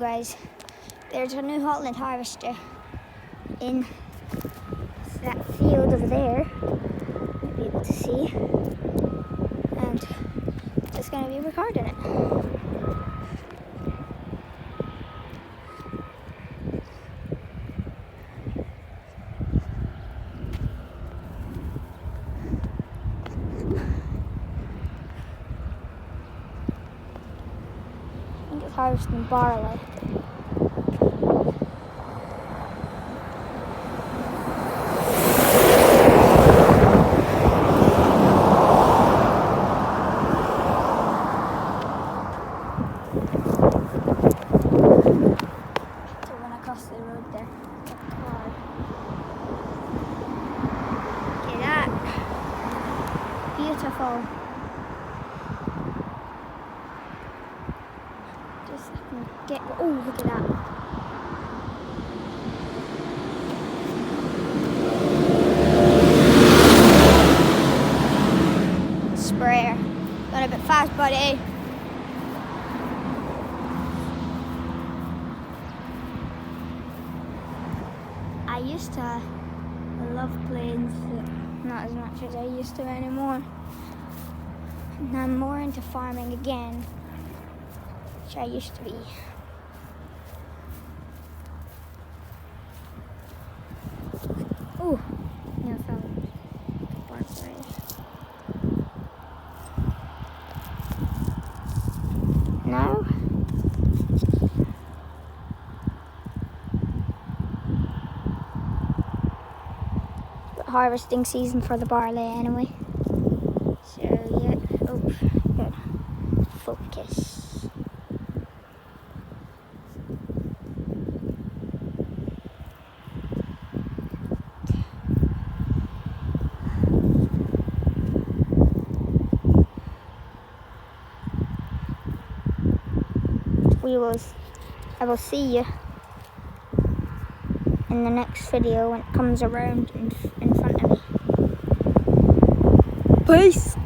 Guys, there's a new Holland harvester in that field over there. You'll be able to see, and it's going to be recording it. I think it's harvesting barley. Across the road there. Look at that. Beautiful. Just get. Oh, look at that. Sprayer. Got a bit fast, buddy. I used to love planes, not as much as I used to anymore. And I'm more into farming again, which I used to be. Oh, no, I found barflies. No? Harvesting season for the barley anyway. So yeah, oh, good. Focus. I will see you in the next video when it comes around in front of me. Peace!